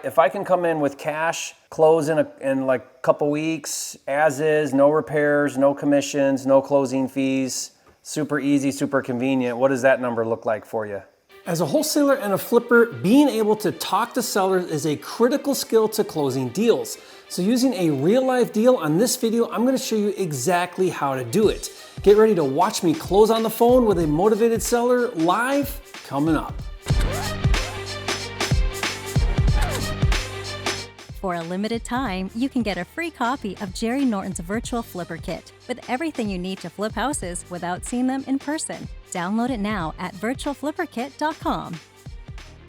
If I can come in with cash, close in like a couple weeks, as is, no repairs, no commissions, no closing fees, super easy, super convenient, what does that number look like for you? As a wholesaler and a flipper, being able to talk to sellers is a critical skill to closing deals. So using a real life deal on this video, I'm gonna show you exactly how to do it. Get ready to watch me close on the phone with a motivated seller live coming up. For a limited time, you can get a free copy of Jerry Norton's Virtual Flipper Kit with everything you need to flip houses without seeing them in person. Download it now at virtualflipperkit.com.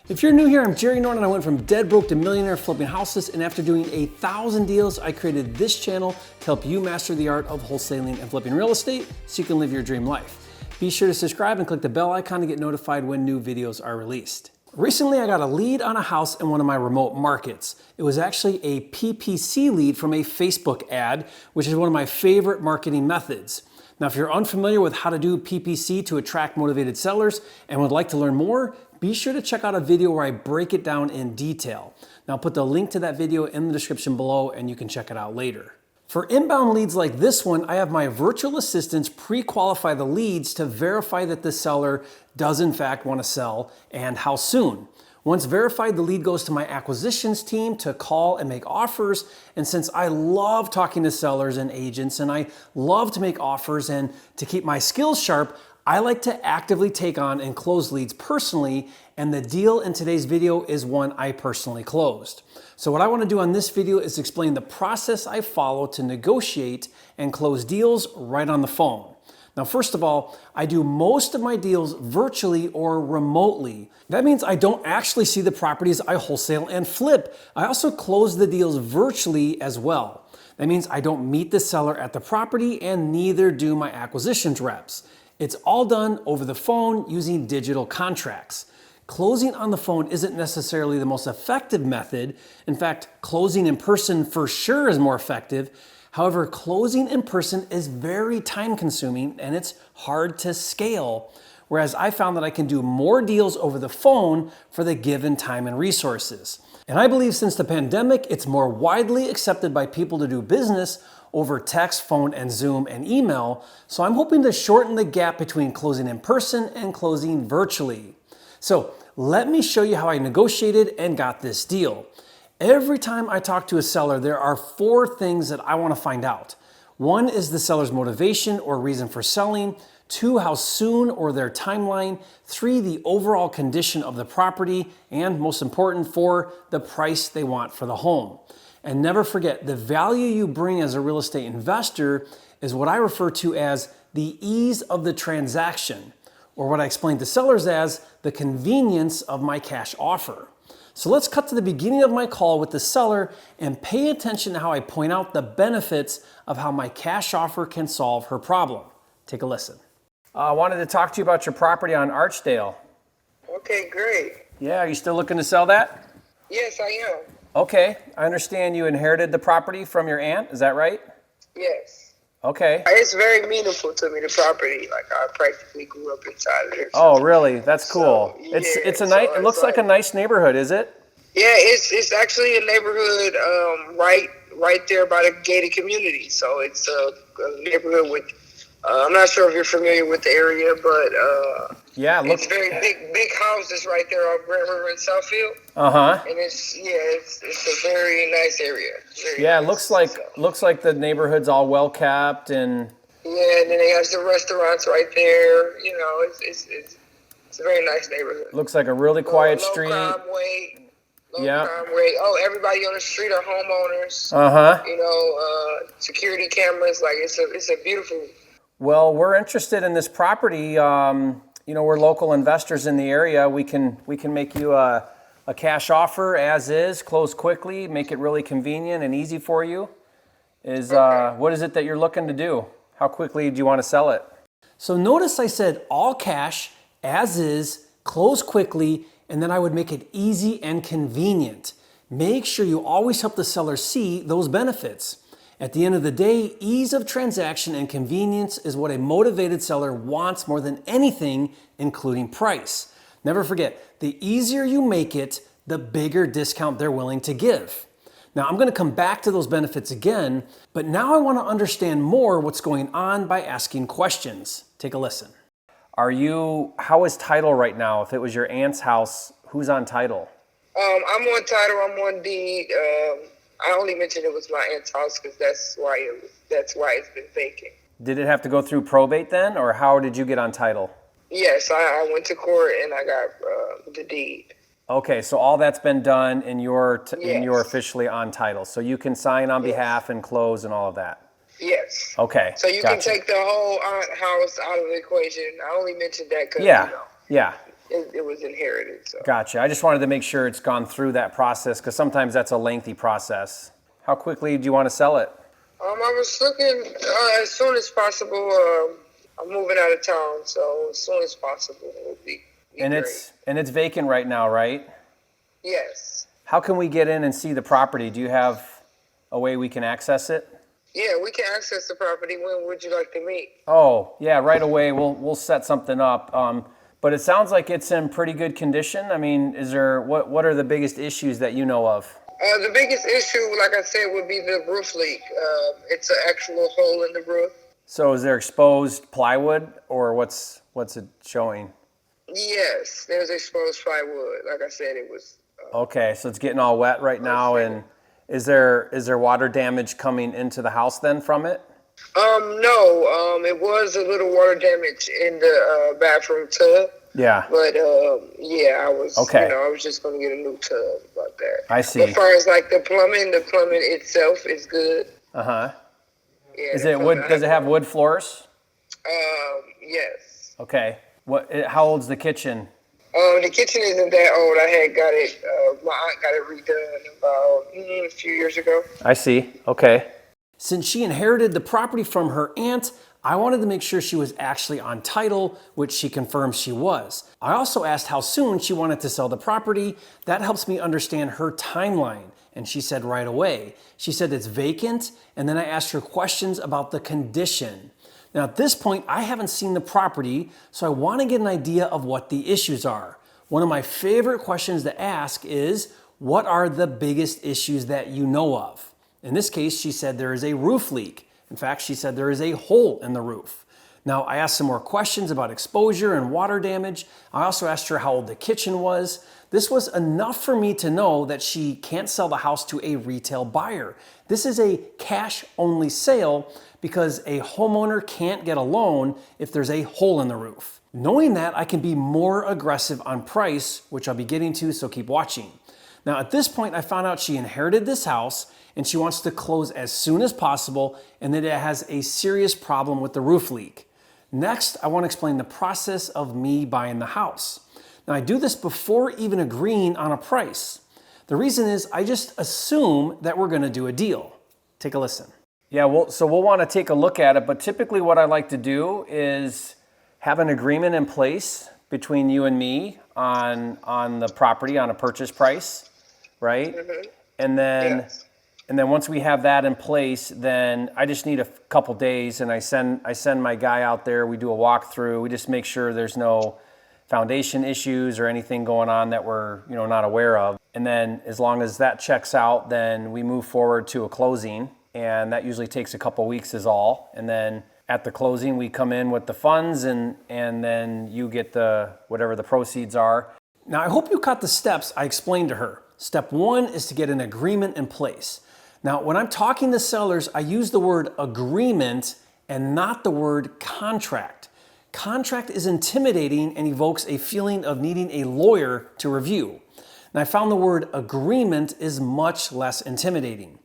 If you're new here, I'm Jerry Norton. I went from dead broke to millionaire flipping houses, and after doing 1,000 deals, I created this channel to help you master the art of wholesaling and flipping real estate so you can live your dream life. Be sure to subscribe and click the bell icon to get notified when new videos are released. Recently, I got a lead on a house in one of my remote markets. It was actually a PPC lead from a Facebook ad, which is one of my favorite marketing methods. Now, if you're unfamiliar with how to do PPC to attract motivated sellers and would like to learn more, be sure to check out a video where I break it down in detail. Now, I'll put the link to that video in the description below and you can check it out later. For inbound leads like this one, I have my virtual assistants pre-qualify the leads to verify that the seller does in fact want to sell and how soon. Once verified, the lead goes to my acquisitions team to call and make offers. And since I love talking to sellers and agents and I love to make offers and to keep my skills sharp, I like to actively take on and close leads personally, and the deal in today's video is one I personally closed. So what I want to do on this video is explain the process I follow to negotiate and close deals right on the phone. Now, first of all, I do most of my deals virtually or remotely. That means I don't actually see the properties I wholesale and flip. I also close the deals virtually as well. That means I don't meet the seller at the property and neither do my acquisitions reps. It's all done over the phone using digital contracts. Closing on the phone isn't necessarily the most effective method. In fact, closing in person for sure is more effective. However, closing in person is very time consuming and it's hard to scale. Whereas I found that I can do more deals over the phone for the given time and resources. And I believe since the pandemic, it's more widely accepted by people to do business over text, phone, and Zoom and email. So I'm hoping to shorten the gap between closing in person and closing virtually. So let me show you how I negotiated and got this deal. Every time I talk to a seller, there are 4 things that I want to find out. 1 is the seller's motivation or reason for selling. 2, how soon or their timeline. 3, the overall condition of the property. And most important, 4, the price they want for the home. And never forget, the value you bring as a real estate investor is what I refer to as the ease of the transaction, or what I explain to sellers as the convenience of my cash offer. So let's cut to the beginning of my call with the seller and pay attention to how I point out the benefits of how my cash offer can solve her problem. Take a listen. I wanted to talk to you about your property on Archdale. Okay, great. Yeah, are you still looking to sell that? Yes, I am. Okay, I understand you inherited the property from your aunt, is that right? Yes. Okay. It's very meaningful to me, the property. Like, I practically grew up inside of it. Oh, really? That's cool. So, yeah, It's a so nice. It looks like a nice neighborhood, is it? Yeah, it's actually a neighborhood right there by the gated community. So it's a neighborhood with. I'm not sure if you're familiar with the area, but yeah, it's very big houses right there on Grand River in Southfield. And it's a very nice area. Yeah, nice. looks like the neighborhood's all well kept and. Yeah, and then they have some restaurants right there. You know, it's a very nice neighborhood. Looks like a really quiet street. Low crime rate. Oh, everybody on the street are homeowners. You know, security cameras. Like it's a beautiful. Well, we're interested in this property. You know, we're local investors in the area. We can make you a cash offer as is, close quickly, make it really convenient and easy for you. What is it that you're looking to do? How quickly do you want to sell it? So notice I said all cash, as is, close quickly, and then I would make it easy and convenient. Make sure you always help the seller see those benefits. At the end of the day, ease of transaction and convenience is what a motivated seller wants more than anything, including price. Never forget, the easier you make it, the bigger discount they're willing to give. Now, I'm going to come back to those benefits again, but now I want to understand more what's going on by asking questions. Take a listen. How is title right now? If it was your aunt's house, who's on title? I'm on title. I'm on deed. I only mentioned it was my aunt's house because that's why it's been vacant. Did it have to go through probate then, or how did you get on title? Yes, I went to court and I got the deed. Okay, so all that's been done and you're Yes. officially on title. So you can sign on behalf and close and all of that. Yes. Okay. So you can take the whole aunt house out of the equation. I only mentioned that because Yeah. it was inherited. So. Gotcha. I just wanted to make sure it's gone through that process because sometimes that's a lengthy process. How quickly do you want to sell it? I was looking as soon as possible. I'm moving out of town, so as soon as possible would be And great. it's vacant right now, right? Yes. How can we get in and see the property? Do you have a way we can access it? Yeah, we can access the property. When would you like to meet? Oh, yeah, right away. We'll set something up. But it sounds like it's in pretty good condition. I mean, what are the biggest issues that you know of? The biggest issue, like I said, would be the roof leak. It's an actual hole in the roof. So is there exposed plywood or what's it showing? Yes, there's exposed plywood. Like I said, it was. Okay, so it's getting all wet right now. And is there water damage coming into the house then from it? No. It was a little water damage in the bathroom tub. Yeah. But I was. Okay. I was just gonna get a new tub about that. I see. As far as like the plumbing itself is good. Uh-huh. Yeah. Is it wood? Does it have wood floors? Yes. Okay. How old's the kitchen? The kitchen isn't that old. I had got it. My aunt got it redone about a few years ago. I see. Okay. Since she inherited the property from her aunt, I wanted to make sure she was actually on title, which she confirmed she was. I also asked how soon she wanted to sell the property. That helps me understand her timeline. And she said right away. She said it's vacant, and then I asked her questions about the condition. Now at this point, I haven't seen the property, so I want to get an idea of what the issues are. One of my favorite questions to ask is, what are the biggest issues that you know of? In this case, she said there is a roof leak. In fact, she said there is a hole in the roof. Now, I asked some more questions about exposure and water damage. I also asked her how old the kitchen was. This was enough for me to know that she can't sell the house to a retail buyer. This is a cash-only sale because a homeowner can't get a loan if there's a hole in the roof. Knowing that, I can be more aggressive on price, which I'll be getting to, so keep watching. Now, at this point, I found out she inherited this house and she wants to close as soon as possible and that it has a serious problem with the roof leak. Next, I want to explain the process of me buying the house. Now, I do this before even agreeing on a price. The reason is I just assume that we're going to do a deal. Take a listen. Yeah, we'll want to take a look at it, but typically what I like to do is have an agreement in place between you and me on the property, on a purchase price, right? Mm-hmm. And then once we have that in place, then I just need a couple days, and I send my guy out there. We do a walkthrough. We just make sure there's no foundation issues or anything going on that we're not aware of. And then as long as that checks out, then we move forward to a closing, and that usually takes a couple weeks is all. And then at the closing, we come in with the funds, and then you get whatever the proceeds are. Now, I hope you caught the steps I explained to her. Step one is to get an agreement in place. Now, when I'm talking to sellers, I use the word agreement and not the word contract. Contract is intimidating and evokes a feeling of needing a lawyer to review. And I found the word agreement is much less intimidating.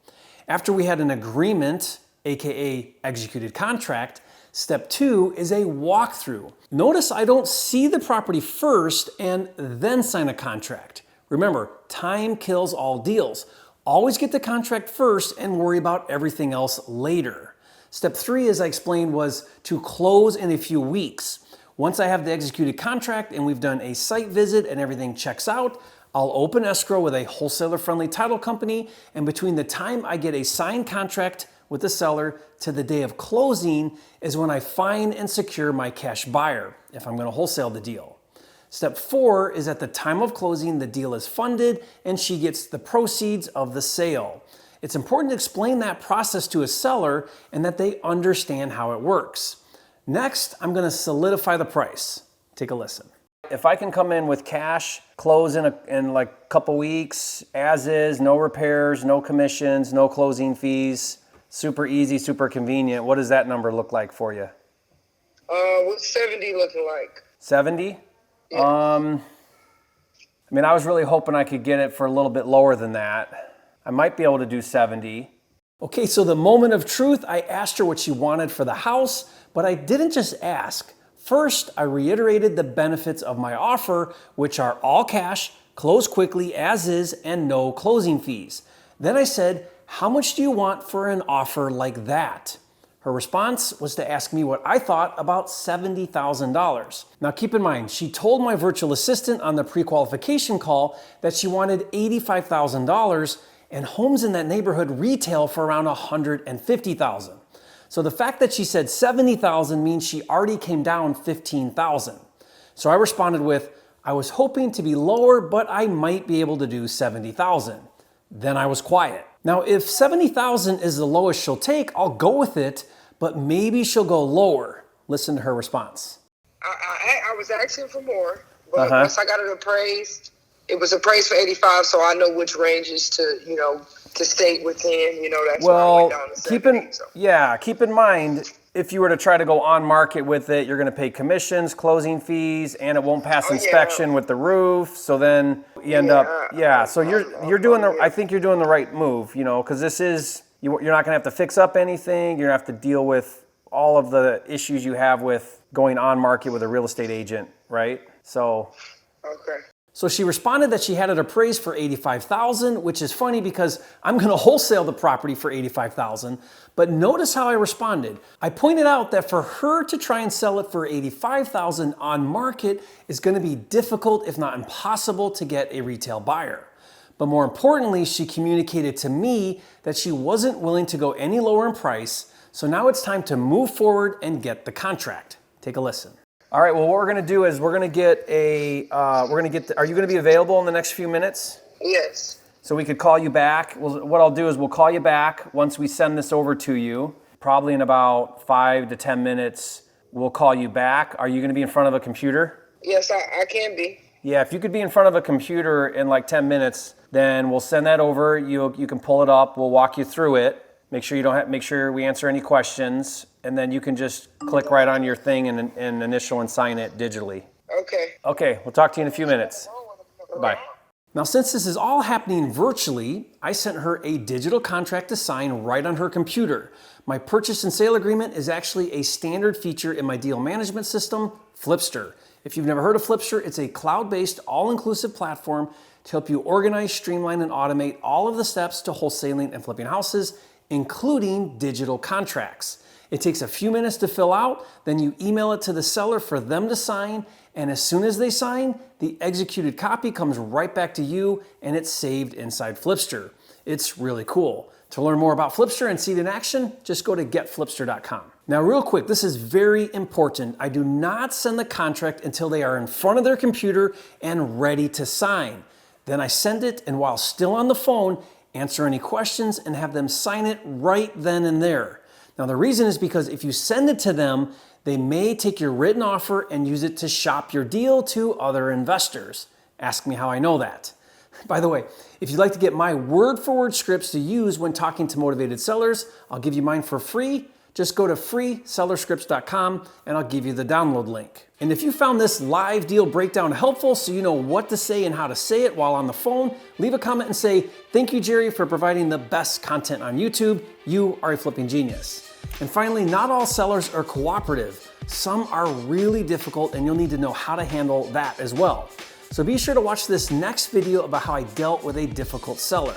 After we had an agreement, aka executed contract, step two is a walkthrough. Notice I don't see the property first and then sign a contract. Remember, time kills all deals. Always get the contract first and worry about everything else later. Step three, as I explained, was to close in a few weeks. Once I have the executed contract and we've done a site visit and everything checks out, I'll open escrow with a wholesaler-friendly title company, and between the time I get a signed contract with the seller to the day of closing is when I find and secure my cash buyer, if I'm going to wholesale the deal. Step 4 is at the time of closing, the deal is funded and she gets the proceeds of the sale. It's important to explain that process to a seller and that they understand how it works. Next, I'm going to solidify the price. Take a listen. If I can come in with cash, close in like a couple weeks, as is, no repairs, no commissions, no closing fees, super easy, super convenient, what does that number look like for you? What's 70 looking like? 70? Yeah. I mean, I was really hoping I could get it for a little bit lower than that. I might be able to do 70. Okay, so the moment of truth, I asked her what she wanted for the house, but I didn't just ask. First, I reiterated the benefits of my offer, which are all cash, close quickly as is, and no closing fees. Then I said, how much do you want for an offer like that? Her response was to ask me what I thought about $70,000. Now keep in mind, she told my virtual assistant on the pre-qualification call that she wanted $85,000 and homes in that neighborhood retail for around $150,000. So the fact that she said $70,000 means she already came down $15,000. So I responded with, I was hoping to be lower, but I might be able to do $70,000. Then I was quiet. Now, if $70,000 is the lowest she'll take, I'll go with it, but maybe she'll go lower. Listen to her response. I was asking for more, but once I got it appraised, it was appraised for 85, so I know which ranges to stay within. That's why I went down to 70. Keep in mind, if you were to try to go on market with it, you're going to pay commissions, closing fees, and it won't pass inspection with the roof. So then you end up, So you're doing I think you're doing the right move, because this is, you're not going to have to fix up anything. You're going to have to deal with all of the issues you have with going on market with a real estate agent, right? So. Okay. So she responded that she had it appraised for $85,000, which is funny because I'm going to wholesale the property for $85,000. But notice how I responded. I pointed out that for her to try and sell it for $85,000 on market is going to be difficult, if not impossible, to get a retail buyer. But more importantly, she communicated to me that she wasn't willing to go any lower in price. So now it's time to move forward and get the contract. Take a listen. All right, well, what we're going to do is are you going to be available in the next few minutes? Yes. So we could call you back. What I'll do is we'll call you back once we send this over to you. Probably in about 5 to 10 minutes, we'll call you back. Are you going to be in front of a computer? Yes, I can be. Yeah, if you could be in front of a computer in like 10 minutes, then we'll send that over. You can pull it up. We'll walk you through it. Make sure we answer any questions, and then you can just click right on your thing and initial and sign it digitally. Okay. Okay, we'll talk to you in a few minutes. Bye. Now, since this is all happening virtually, I sent her a digital contract to sign right on her computer. My purchase and sale agreement is actually a standard feature in my deal management system, Flipster. If you've never heard of Flipster, it's a cloud-based, all-inclusive platform to help you organize, streamline, and automate all of the steps to wholesaling and flipping houses, including digital contracts. It takes a few minutes to fill out, then you email it to the seller for them to sign, and as soon as they sign, the executed copy comes right back to you and it's saved inside Flipster. It's really cool. To learn more about Flipster and see it in action, just go to getflipster.com. Now real quick, this is very important. I do not send the contract until they are in front of their computer and ready to sign. Then I send it, and while still on the phone, answer any questions and have them sign it right then and there. Now the reason is because if you send it to them, they may take your written offer and use it to shop your deal to other investors. Ask me how I know that. By the way, if you'd like to get my word-for-word scripts to use when talking to motivated sellers, I'll give you mine for free. Just go to freesellerscripts.com and I'll give you the download link. And if you found this live deal breakdown helpful so you know what to say and how to say it while on the phone, leave a comment and say, "Thank you, Jerry, for providing the best content on YouTube. You are a flipping genius." And finally, not all sellers are cooperative. Some are really difficult and you'll need to know how to handle that as well. So be sure to watch this next video about how I dealt with a difficult seller.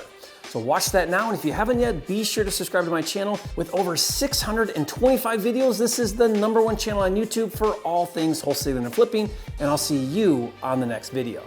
So watch that now, and if you haven't yet, be sure to subscribe to my channel. With over 625 videos, this is the #1 channel on YouTube for all things wholesaling and flipping, and I'll see you on the next video.